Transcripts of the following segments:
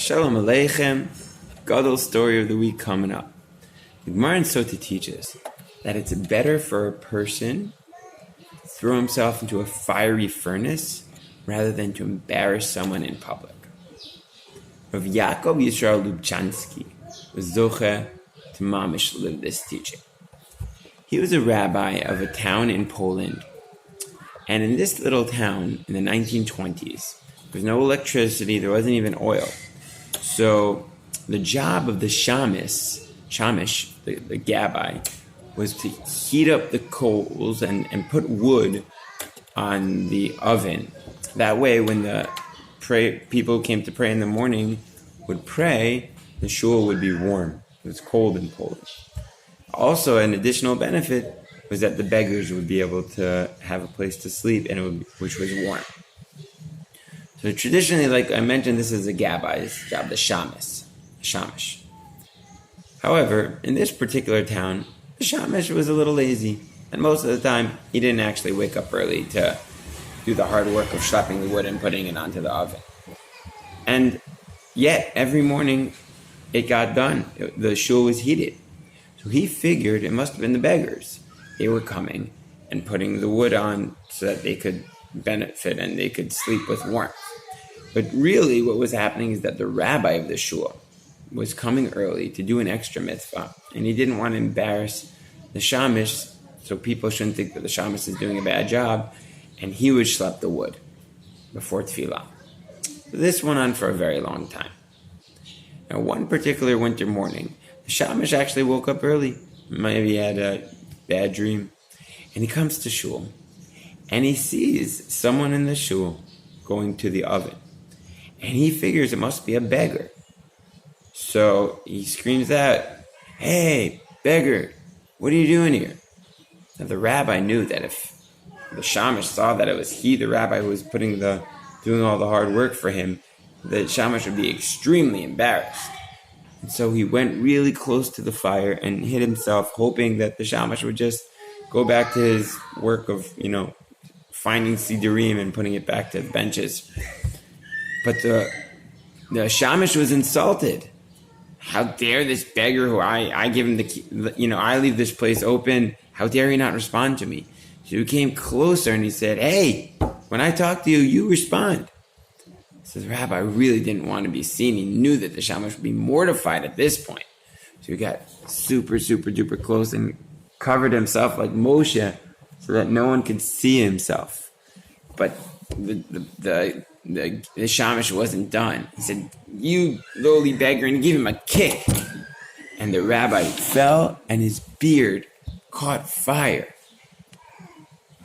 Shalom Aleichem, Gadol story of the week coming up. The Gemara in Sota teaches that it's better for a person to throw himself into a fiery furnace rather than to embarrass someone in public. Rav Yaakov Yisrael Lubchansky was zoche to mamish live this teaching. He was a rabbi of a town in Poland, and in this little town in the 1920s, there was no electricity, there wasn't even oil. So the job of the shamish, the gabbai, was to heat up the coals and put wood on the oven. That way, when the people who came to pray in the morning would pray, the shul would be warm. It was cold in Poland. Also, an additional benefit was that the beggars would be able to have a place to sleep, which was warm. So traditionally, like I mentioned, this is a gabbai's job, the shamish. However, in this particular town, the shamish was a little lazy, and most of the time, he didn't actually wake up early to do the hard work of schlepping the wood and putting it onto the oven. And yet, every morning, it got done. The shul was heated. So he figured it must have been the beggars. They were coming and putting the wood on so that they could benefit and they could sleep with warmth. But really what was happening is that the rabbi of the shul was coming early to do an extra mitzvah, and he didn't want to embarrass the shamish, so people shouldn't think that the shamish is doing a bad job, and he would schlep the wood before tefillah. So this went on for a very long time. Now, one particular winter morning, the shamish actually woke up early. Maybe he had a bad dream. And he comes to shul, and he sees someone in the shul going to the oven. And he figures it must be a beggar. So he screams out, "Hey, beggar, what are you doing here?" Now the rabbi knew that if the shamish saw that it was he, the rabbi, who was doing all the hard work for him, the shamish would be extremely embarrassed. And so he went really close to the fire and hid himself, hoping that the shamash would just go back to his work of, finding sidurim and putting it back to the benches. But the shamish was insulted. How dare this beggar who I give him the key, I leave this place open. How dare he not respond to me? So he came closer and he said, "Hey, when I talk to you, you respond." So the rabbi really didn't want to be seen. He knew that the shamash would be mortified at this point. So he got super, super duper close and covered himself like Moshe so that no one could see himself. But the shamish wasn't done. He said, "You lowly beggar," and he gave him a kick. And the rabbi fell and his beard caught fire.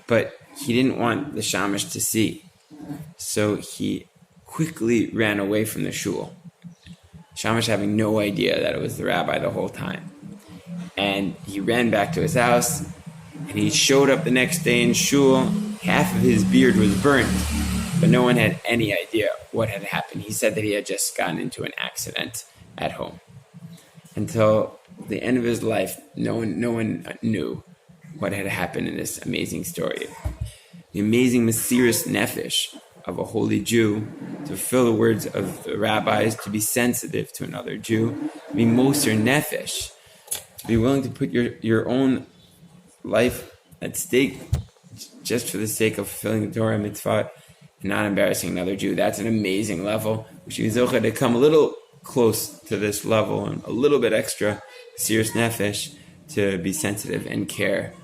But he didn't want the shamish to see. So he quickly ran away from the shul. Shamash having no idea that it was the rabbi the whole time. And he ran back to his house, and he showed up the next day in shul. Half of his beard was burnt, but no one had any idea what had happened. He said that he had just gotten into an accident at home. Until the end of his life, no one knew what had happened in this amazing story. The amazing Mesiras Nefesh of a holy Jew, to fulfill the words of the rabbis, to be sensitive to another Jew, to be Moser Nefesh, to be willing to put your own life at stake just for the sake of fulfilling the Torah mitzvah and not embarrassing another Jew. That's an amazing level. We should be zocheh to come a little close to this level and a little bit extra Mesiras Nefesh to be sensitive and care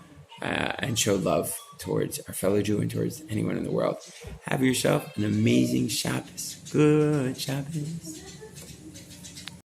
and show love towards our fellow Jew and towards anyone in the world. Have yourself an amazing Shabbos. Good Shabbos.